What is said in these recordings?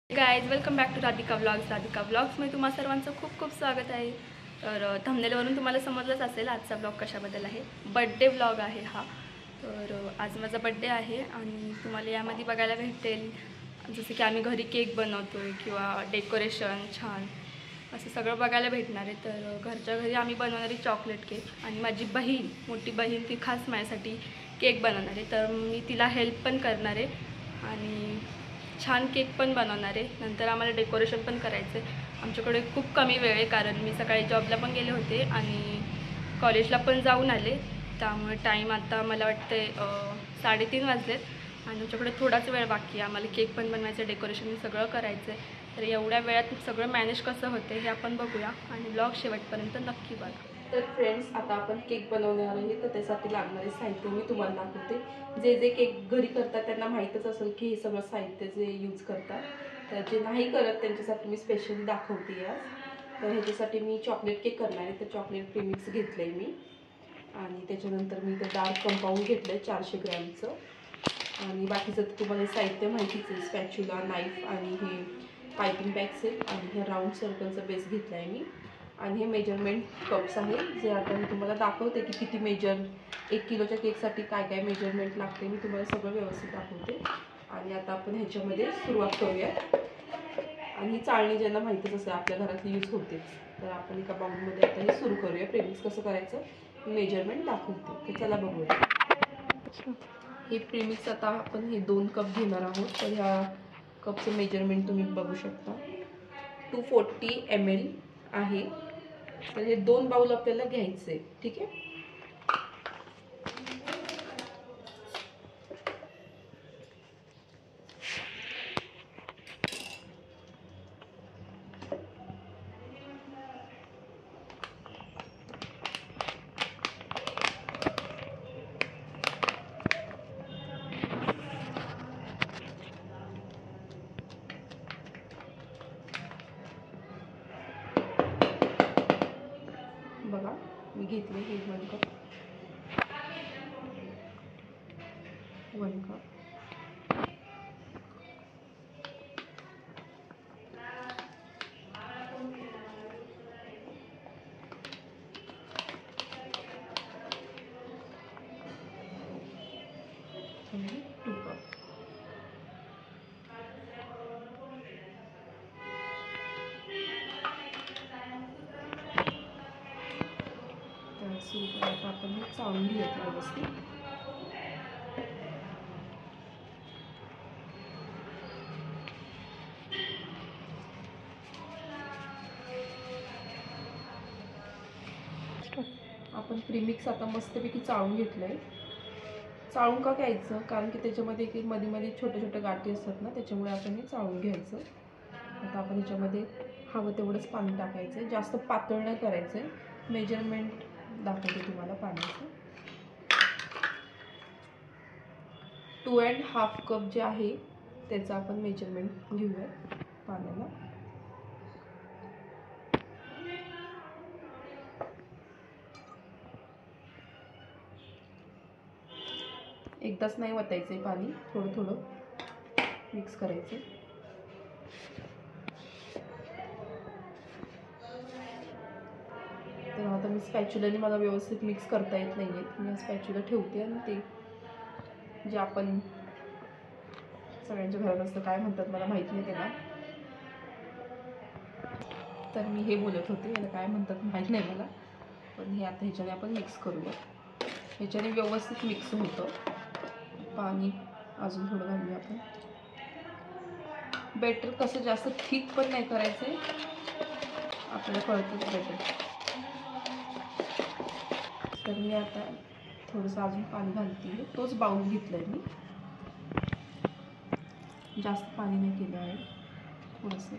Guys welcome back to Radhika व्लॉग्समध्ये तुम्हा सर्वांचं खूप खूप स्वागत आहे। तर थंबनेलवरून तुम्हाला समजलंच असेल आजचा ब्लॉग कशाबद्दल आहे। बड्डे ब्लॉग आहे हा। तर आज माझा बड्डे आहे आणि तुम्हाला यामध्ये बघायला भेटेल जसं की आम्ही घरी केक बनवतोय किंवा डेकोरेशन छान असं सगळं बघायला भेटणार आहे। तर घरच्या घरी आम्ही बनवणारी चॉकलेट केक आणि माझी बहीण मोठी बहीण ती खास माझ्यासाठी केक बनवणार आहे। तर मी तिला हेल्प पण करणार आहे आणि छान केक पण बनवणार आहे। नंतर आम्हाला डेकोरेशन पण करायचं आहे। आमच्याकडे खूप कमी वेळ आहे कारण मी सकाळी जॉबला पण गेले होते आणि कॉलेजला पण जाऊन आले, त्यामुळे टाईम आता मला वाटते 3:30 वाजलेत आणि आमच्याकडे थोडाच वेळ बाकी आहे। आम्हाला केक पण बनवायचं, डेकोरेशन सगळं करायचं आहे। तर एवढ्या वेळात सगळं मॅनेज कसं होते हे आपण बघूया आणि ब्लॉग शेवटपर्यंत नक्की बघा। तर फ्रेंड्स, आता आपण केक बनवणार आहे तर त्यासाठी लागणारे साहित्य मी तुम्हाला दाखवते। जे जे केक घरी करतात त्यांना माहीतच असेल की हे सगळं साहित्य जे यूज करतात, तर जे नाही करत त्यांच्यासाठी मी स्पेशली दाखवते आज। तर ह्याच्यासाठी मी चॉकलेट केक करणार आहे, तर चॉकलेट प्रीमिक्स घेतलं आहे मी आणि त्याच्यानंतर मी ते डार्क कंपाऊंड घेतलं आहे 400 ग्रॅमचं आणि बाकीचं तुम्हाला साहित्य माहितीच आहे, स्पॅच्युला, नाईफ आणि हे पायपिंग बॅग्स आहेत आणि हे राऊंड सर्कलचा बेस घेतला आहे मी आणि हे मेजरमेंट कप्स आहेत जे आता मी तुम्हाला दाखवते की किती मेजर 1 किलोच्या केकसाठी काय काय मेजरमेंट लागते, मी तुम्हाला सगळं व्यवस्थित दाखवते। आणि आता आपण ह्याच्यामध्ये सुरुवात करूया आणि ही चाळणी ज्यांना माहितीच असेल आपल्या घरात यूज होतेच, तर आपण एका बाउलमध्ये आता हे सुरू करूया। प्रीमिक्स कसं करायचं मेजरमेंट दाखवते, तर चला बघूया। हे प्रीमिक्स आता आपण हे 2 कप घेणार आहोत, तर ह्या कपचं मेजरमेंट तुम्ही बघू शकता 240 ml आहे। तर हे 2 बाउल आपल्याला घ्यायचे आहे, ठीक आहे। बघा मी घेतले हे 1 कप, 1 कप आणि 2 कप। तर सुरू आता आपण हे चाळून घेऊयात व्यवस्थित। आपण प्रीमिक्स आता मस्तपैकी चाळून घेतलंय। चाळून का घ्यायचं, कारण की त्याच्यामध्ये एक मध्ये मध्ये छोटे छोटे गाठी असतात ना, त्याच्यामुळे आपण हे चाळून घ्यायचं। आता आपण ह्याच्यामध्ये हवं तेवढंच पाणी टाकायचं, जास्त पातळ नाही करायचं। मेजरमेंट दाखवते तुम्हाला पाण्याचं। 2.5 कप जे आहे त्याचं आपण मेजरमेंट घेऊया पाण्याला। एकदाच नाही वतायचं पाणी, थोडं थोडं मिक्स करायचं। तर आता मी स्पॅच्युलाने मला व्यवस्थित मिक्स करता येत नाही आहे, मी स्पॅच्युला ठेवते आणि ते जे आपण सगळ्यांच्या घरात असतं काय म्हणतात मला माहीत नाही त्याला, तर मी हे बोलत होते याला काय म्हणतात माहीत नाही मला, पण हे आता ह्याच्याने आपण मिक्स करूया। ह्याच्याने व्यवस्थित मिक्स होतं। पाणी अजून थोडं घालूया आपण। बेटर कसं जास्त थिक पण नाही करायचं आहे, आपल्याला कळतंच बेटर। तर मी आता थोडंसं अजून पाणी घालते, तोच बाउल घेतला आहे मी, जास्त पाणी नाही केलं आहे, थोडंसं।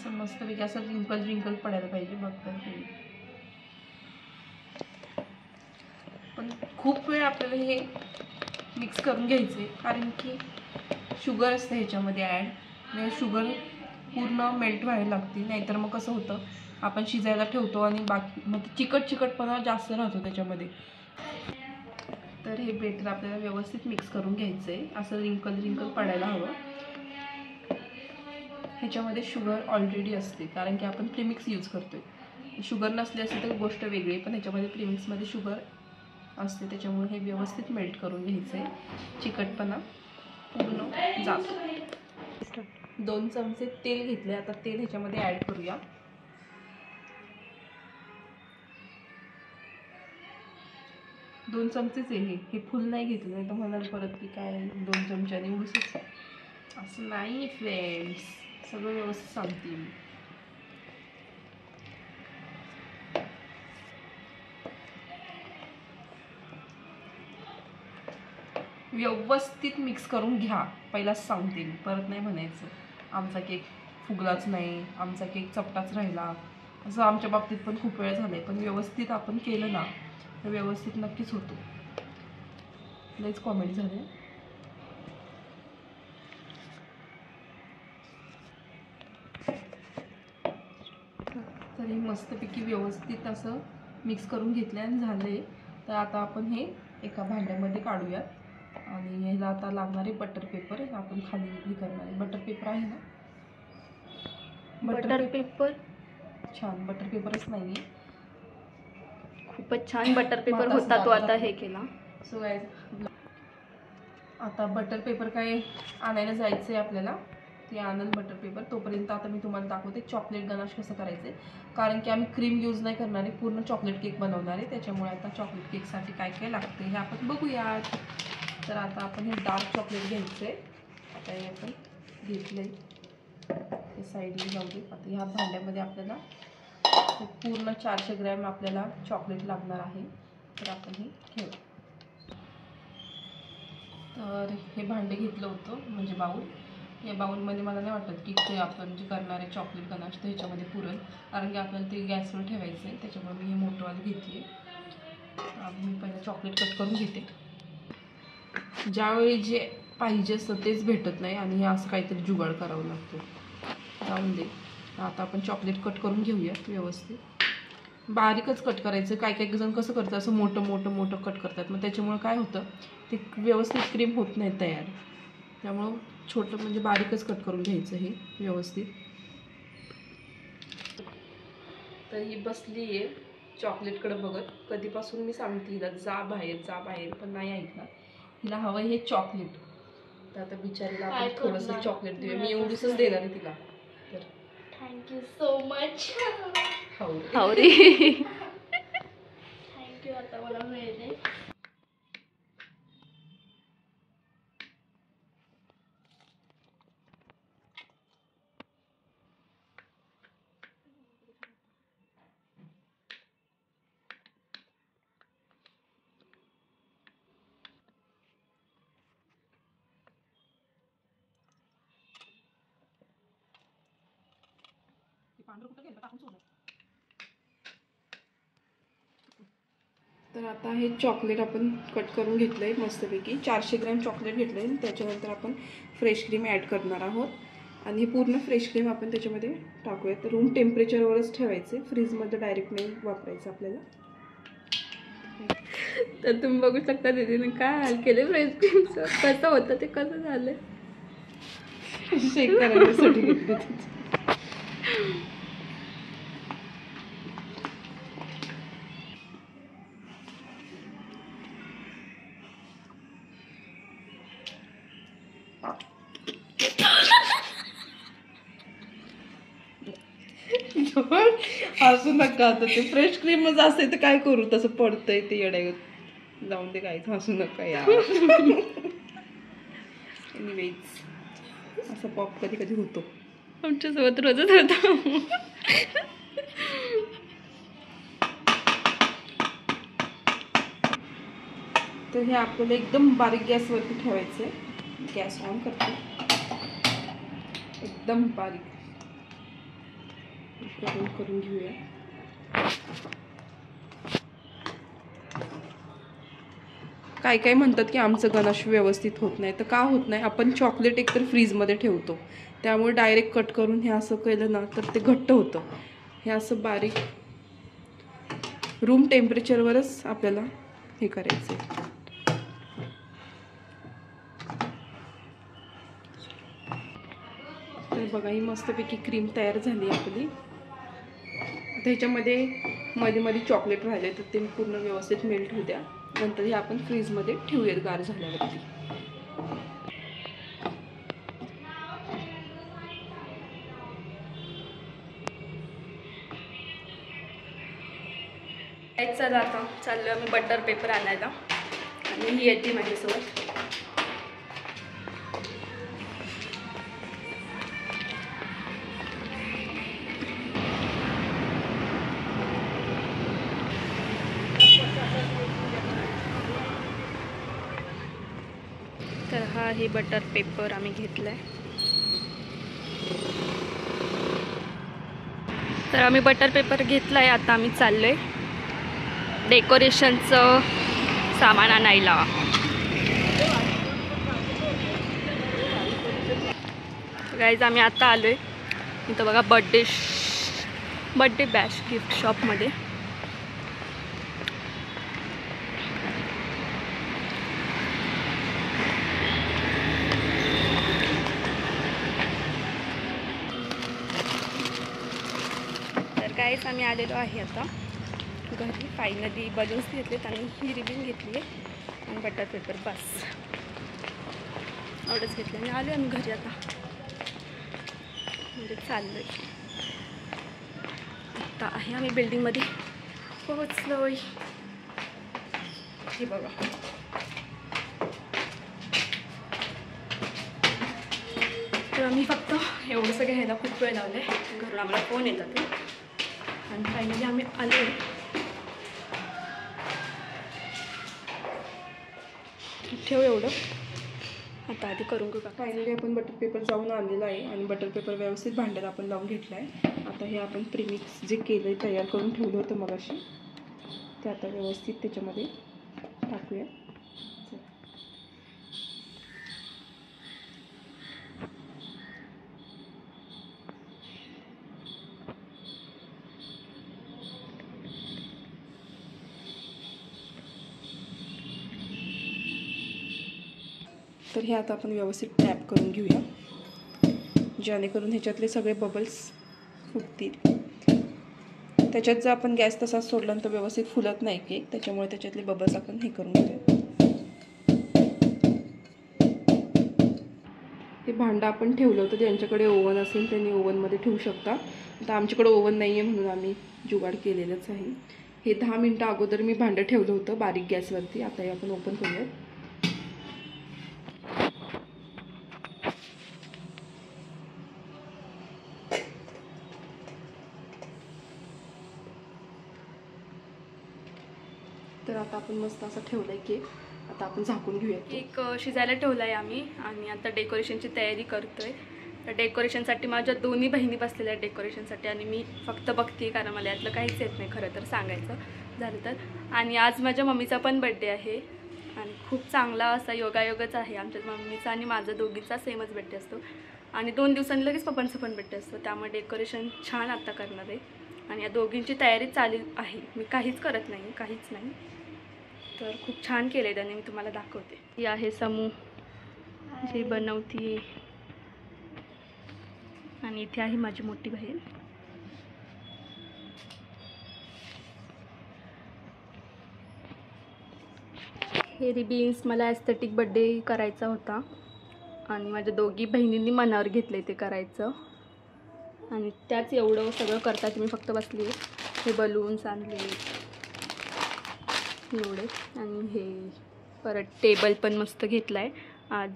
असं मस्तपैकी असं रिंकल पडायला पाहिजे. बघता पण खूप वेळ आपल्याला हे मिक्स करून घ्यायचं आहे, कारण की शुगर असते ह्याच्यामध्ये ॲड. म्हणजे शुगर पूर्ण मेल्ट व्हायला लागते, नाहीतर मग कसं होतं आपण शिजायला ठेवतो आणि बाकी मग चिकटपणा जास्त राहतो त्याच्यामध्ये. तर हे बेटर आपल्याला व्यवस्थित मिक्स करून घ्यायचं आहे. असं रिंकल पडायला हवं. ह्याच्यामध्ये शुगर ऑलरेडी असते, कारण की आपण प्रीमिक्स यूज करतोय. शुगर नसली असते तर गोष्ट वेगळी, पण ह्याच्यामध्ये प्रीमिक्समध्ये शुगर असते, त्याच्यामुळे हे व्यवस्थित मेल्ट करून घ्यायचं आहे. चिकटपणा पूर्ण जातो. 2 चमचे तेल घेतले. आता तेल ह्याच्यामध्ये ॲड करूया. दोन चमचेच आहे हे फुल नाही घेतलं, नाही तर म्हणाल परत की काय 2 चमच्याने उगीच. असं नाही फ्रेंड्स, सगळं व्यवस्थित सांगते मी. व्यवस्थित मिक्स करून घ्या, पहिलाच सांगते मी, परत नाही म्हणायचं आमचा केक फुगलाच नाही, आमचा केक चपटाच राहिला. असं आमच्या बाबतीत पण खूप वेळ झालं आहे. पण व्यवस्थित आपण केलं ना तर व्यवस्थित नक्कीच होतो. लईच कॉमेंट झाले. तर हे मस्तपैकी व्यवस्थित असं मिक्स करून घेतलं आणि झालं आहे. तर आता आपण हे एका भांड्यामध्ये काढूयात. आणि ह्याला आता लागणारे बटर पेपर आपण खाली हे करणार आहे. बटर पेपर आहे ना, बटर पेपर छान. बटर पेपरच नाही आहे, खूपच छान बटर पेपर होता तो आता हे केला. सो गाईज आता बटर पेपर काय आणायला जायचं आहे आपल्याला. ते आणून बटर पेपर, तोपर्यंत आता मी तुम्हाला दाखवते चॉकलेट गनाश कसं करायचं आहे. कारण की आम्ही क्रीम यूज नाही करणार आहे, पूर्ण चॉकलेट केक बनवणार आहे. त्याच्यामुळे आता चॉकलेट केकसाठी काय काय लागते हे आपण बघूयात. तर आता आपण हे डार्क चॉकलेट घ्यायचं आहे. आता हे आपण घेतलं आहे, ते साईडला जाऊ दे. आता ह्या भांड्यामध्ये आपल्याला पूर्ण 400 ग्रॅम आपल्याला चॉकलेट लागणार आहे. तर आपण हे घेऊ. तर हे भांडे घेतलं होतं, म्हणजे बाऊल. या बाऊलमध्ये मला नाही वाटत की ते आपण जे करणार आहे चॉकलेट गनाश तर ह्याच्यामध्ये पुरण, कारण की आपल्याला ते गॅसवर ठेवायचं आहे. त्याच्यामुळे मी हे मोठंवालं घेतली आहे. मी पहिलं चॉकलेट कट करून घेते. ज्यावेळी जे पाहिजे असतं तेच भेटत नाही आणि हे असं काहीतरी जुगाड करावं लागतो. जाऊन दे. आता आपण चॉकलेट कट करून घेऊया व्यवस्थित. बारीकच कट करायचं. काही जण कसं करतात, असं मोठं कट करतात. मग त्याच्यामुळं काय होतं, ते व्यवस्थित क्रीम होत नाही तयार. त्यामुळं छोटं म्हणजे बारीकच कट करून घ्यायचं हे व्यवस्थित. तर ही बसली आहे चॉकलेटकडे बघत. कधीपासून मी सांगते हिला जा बाहेर, पण नाही ऐकणार. हिला हवं हे चॉकलेट. तर आता बिचारीला आपण थोडंसं चॉकलेट देऊया. मी एवढीच देणार आहे तिला. तर थँक्यू सो मच. हो रे थँक्यू. आता मला मिळेल. तर आता हे चॉकलेट आपण कट करून घेतलं आहे मस्तपैकी. 400 ग्रॅम चॉकलेट घेतलं आहे. त्याच्यानंतर आपण फ्रेश क्रीम ॲड करणार आहोत. आणि हे पूर्ण फ्रेश क्रीम आपण त्याच्यामध्ये टाकूयात. रूम टेम्परेचरवरच ठेवायचे, फ्रीजमध्ये डायरेक्ट नाही वापरायचं आपल्याला. तर तुम्ही बघू शकता दीदीने काय हाल केले फ्रेश क्रीमचं. कसं होतं ते, कसं झालं शेक करायसाठी घेतली. असू नका. आता ते फ्रेश क्रीमच असते तर काय करू, तसं पडतंय ते येड्या. जाऊन दे, काहीच हसू नका यार. एनिवेज असं पॉप कधी कधी होतो आमच्यासोबत रोजच होतं. तर हे आपल्याला एकदम बारीक गॅसवरती ठेवायचं आहे. गॅस ऑन करते, एकदम बारीक. करून घेऊया. काय काय म्हणतात की आमचं गणाश व्यवस्थित होत नाही, तर का होत नाही, आपण चॉकलेट एकतर फ्रीजमध्ये ठेवतो, त्यामुळे डायरेक्ट कट करून हे असं केलं ना तर ते घट्ट होतं. हे असं बारीक रूम टेम्परेचरवरच आपल्याला हे करायचं आहे. तर बघा ही मस्तपैकी क्रीम तयार झाली आपली. आता ह्याच्यामध्ये मध्ये मध्ये चॉकलेट राहिले तर ते पूर्ण व्यवस्थित मेल्ट होऊ द्या. नंतर हे आपण फ्रीजमध्ये ठेवूयात गार झाल्यावरती. चला आता चाललो आम्ही बटर पेपर आणायला आणि ही येते माझ्यासोबत. तर हा हे बटर पेपर आम्ही घेतलाय. तर आम्ही बटर पेपर घेतलाय. आता आम्ही चाललोय डेकोरेशनचं सामान आणायला. गाईज आम्ही आता आलोय इथं बघा बड्डे बॅश गिफ्ट शॉपमध्ये. तर गाईज आम्ही आलेलो आहे आता घरी. फायनली बलून्स घेतलेत आणि ही रिबिन घेतली आहे आणि बटर पेपर बस एवढंच घेतलं आणि आलो आम्ही घरी. आता म्हणजे चाललो आहे. आता आहे आम्ही बिल्डिंगमध्ये पोहोचलो आहे. हे बघा तर आम्ही फक्त एवढंसं घ्यायला खूप वेळ लावला आहे. घरून आम्हाला फोन येतात आणि फायनली आम्ही आलो आहे. ठेव एवढं आता आधी करून घेऊ. फायनली आपण बटर पेपर जाऊन आणलेला आहे आणि बटर पेपर व्यवस्थित भांड्यात आपण लावून घेतला आहे. आता हे आपण प्रीमिक्स जे केलं आहे तयार करून ठेवलं होतं मगाशी ते आता व्यवस्थित त्याच्यामध्ये टाकूया. तर हे आता आपण व्यवस्थित टॅप करून घेऊया जेणेकरून ह्याच्यातले सगळे बबल्स फुटतील. त्याच्यात जर आपण गॅस तसाच सोडला तर व्यवस्थित फुलत नाही केक, त्याच्यामुळे त्याच्यातले बबल्स आपण हे करून घेऊया. हे भांडं आपण ठेवलं होतं, ज्यांच्याकडे ओव्हन असेल त्यांनी ओव्हनमध्ये ठेवू शकता. आता आमच्याकडे ओव्हन नाही आहे म्हणून आम्ही जुगाड केलेलंच आहे. हे 10 मिनटं अगोदर मी भांडं ठेवलं होतं बारीक गॅसवरती. आता हे आपण ओपन करूयात. तर आता आपण मस्त असं ठेवलं आहे केक. आता आपण झाकून घेऊया. केक शिजायला ठेवला आहे आम्ही आणि आता डेकोरेशनची तयारी करतो आहे. तर डेकोरेशनसाठी माझ्या दोन्ही बहिणी बसलेल्या आहेत डेकोरेशनसाठी आणि मी फक्त बघते कारण मला यातलं काहीच येत नाही खरं तर सांगायचं झालं तर. आणि आज माझ्या मम्मीचा पण बड्डे आहे आणि खूप चांगला असा योगायोगच आहे. आमच्या मम्मीचा आणि माझा दोघींचा सेमच बड्डे असतो आणि 2 दिवसांनी लगेच पप्पांचा पण बड्डे असतो. त्यामुळे डेकोरेशन छान आता करणार आहे आणि या दोघींची तयारी चालू आहे. मी काहीच करत नाही, काहीच नाही. तर खूप छान केले त्याने, मी तुम्हाला दाखवते. ही आहे समू जी बनवती आणि इथे आहे माझी मोठी बहीण. हे रिबिन्स मला ॲस्थेटिक बड्डे करायचा होता आणि माझ्या दोघी बहिणींनी मनावर घेतले ते करायचं आणि त्याच एवढं सगळं करतात. मी फक्त बसली. हे बलून्स आणले एवढे आणि हे परत टेबल पण मस्त घेतला आहे आज.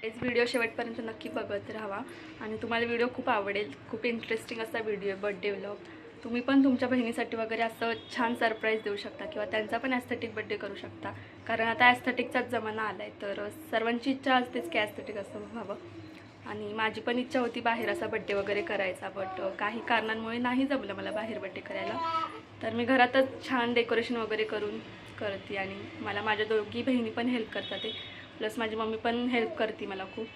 हेच व्हिडिओ शेवटपर्यंत नक्की बघत राहा आणि तुम्हाला व्हिडिओ खूप आवडेल. खूप इंटरेस्टिंग असा व्हिडिओ आहे बड्डे व्लॉग. तुम्ही पण तुमच्या बहिणीसाठी वगैरे असं छान सरप्राईज देऊ शकता किंवा त्यांचा पण ॲस्थेटिक बड्डे करू शकता कारण आता ॲस्थेटिकचाच जमाना आला आहे. तर सर्वांची इच्छा असतेच की ॲस्थेटिक असं व्हावं. आणि माझी पण इच्छा होती बाहेर असा बड्डे वगैरे करायचा, बट काही कारणांमुळे नाही जमलं मला बाहेर बड्डे करायला. तर मी घरातच छान डेकोरेशन वगैरे करून करते आणि मला माझ्या दोघी बहिणी पण हेल्प करतात ते, प्लस माझी मम्मी पण हेल्प करते मला खूप.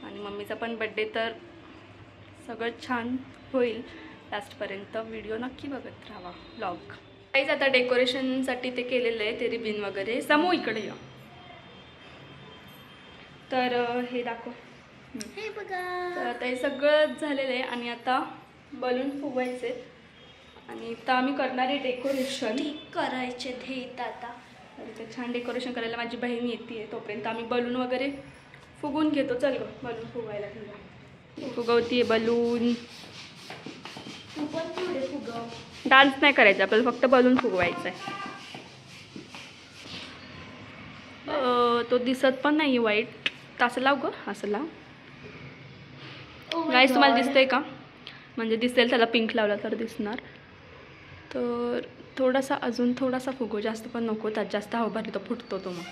आणि मम्मीचा पण बड्डे तर सगळं छान होईल लास्टपर्यंत. व्हिडिओ नक्की बघत राहा व्लॉग. काहीच आता डेकोरेशनसाठी ते केलेलं आहे, ते रिबिन वगैरे. समू इकडे या. तर हे दाखव. हे बघा. तर आता हे सगळं झालेलं आहे आणि आता बलून फुगवायचे आणि आता आम्ही करणार आहे डेकोरेशन. करायचे हे आता. तर इथे छान डेकोरेशन करायला माझी बहीण येते, तोपर्यंत आम्ही बलून वगैरे फुगवून घेतो. चल गं बलून फुगवायला घेऊया. फुगवते बलून. तू पण थोडे फुगव. डान्स नाही करायचा आपल्याला, फक्त बलून फुगवायचा आहे. तो दिसत पण नाही वाईट. असं लाव गं, असं लाव. गाईस तुम्हाला दिसतंय का? म्हणजे दिसेल, त्याला पिंक लावला तर दिसणार. तर थोडासा अजून थोडासा फुगव, जास्त पण नको, त्यात जास्त हवा भरली तर फुटतो तो. मग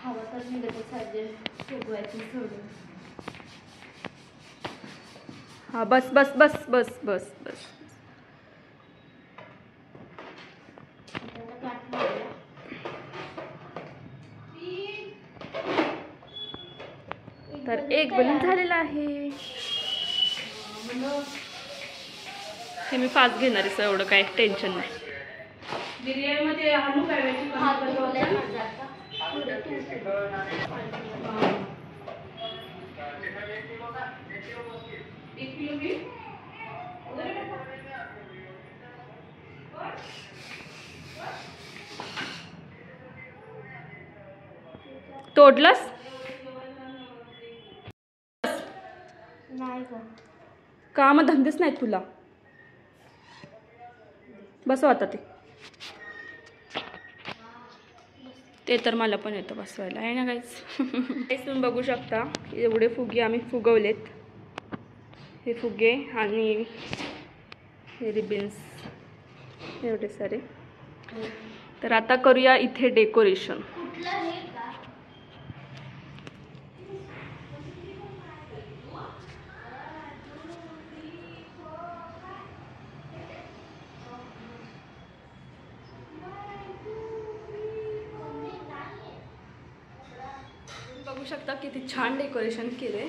हवा तर निघतच आहे, फुगवायचं सोडून. हा बस बस बस बस बस बस. तर एक बलून झालेला आहे. हे मी फास्ट घेणार आहे, एवढं काय टेन्शन नाही. बिर्याणीमध्ये आणू काय तोडलंस नाही काम धंदेच नाहीत तुला. बसव आता ते तर मला पण येतं बसवायला, आहे ना गाईस. तुम्ही बघू शकता एवढे फुगे आम्ही फुगवलेत. हे फुगे आणि हे रिबिन्स एवढे सारे. तर आता करूया इथे डेकोरेशन. बघू शकता किती छान डेकोरेशन केले.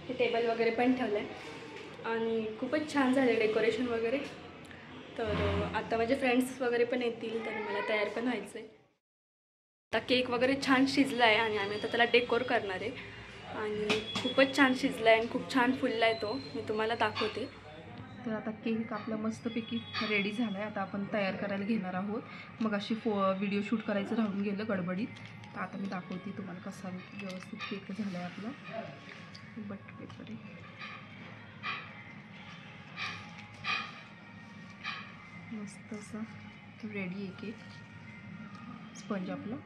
हे टेबल वगैरे पण ठेवलं आहे आणि खूपच छान झाले डेकोरेशन वगैरे. तर आता माझे फ्रेंड्स वगैरे पण येतील, तर मला तयार पण व्हायचं आहे. आता केक वगैरे छान शिजला आहे आणि आम्ही आता त्याला डेकोर करणार आहे. आणि खूपच छान शिजला आहे आणि खूप छान फुलला आहे तो, मी तुम्हाला दाखवते. तर आता केक आपला मस्तपैकी रेडी झाला आहे. आता आपण तयार करायला घेणार आहोत. मग अशी व्हिडिओ शूट करायचं राहून गेलं गडबडीत. तर आता मी दाखवते तुम्हाला कसा व्यवस्थित केक झाला आहे आपला. बटर पेपर आहे, मस्त असा रेडी आहे केक. स्पंज आपला.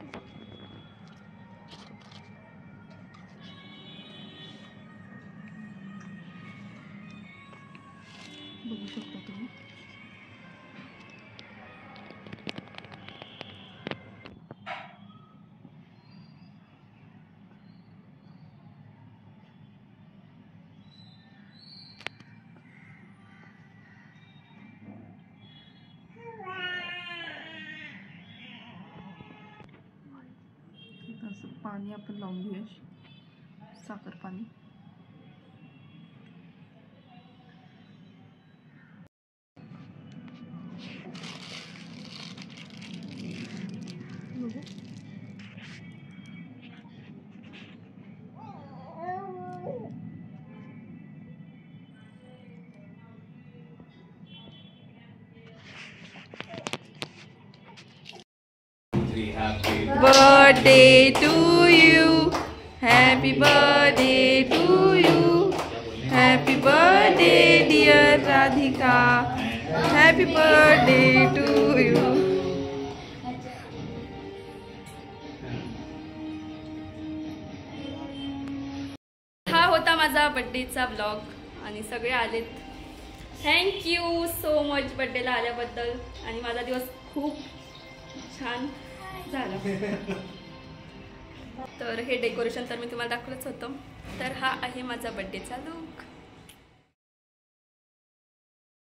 बघू शकता तुम्ही. असं पाणी आपण लावून घेऊया, साखर पाणी. Birthday to you, happy birthday to you, happy birthday dear Radhika, happy birthday to you. हा होता माझा बर्थडेचा व्लॉग आणि सगळे आलेत. थँक्यू सो मच बर्थडेला आल्याबद्दल. आणि माझा दिवस खूप छान झाला. तर हे डेकोरेशन तर मी तुम्हाला दाखवलंच होतं. तर हा आहे माझा बड्डेचा लुक.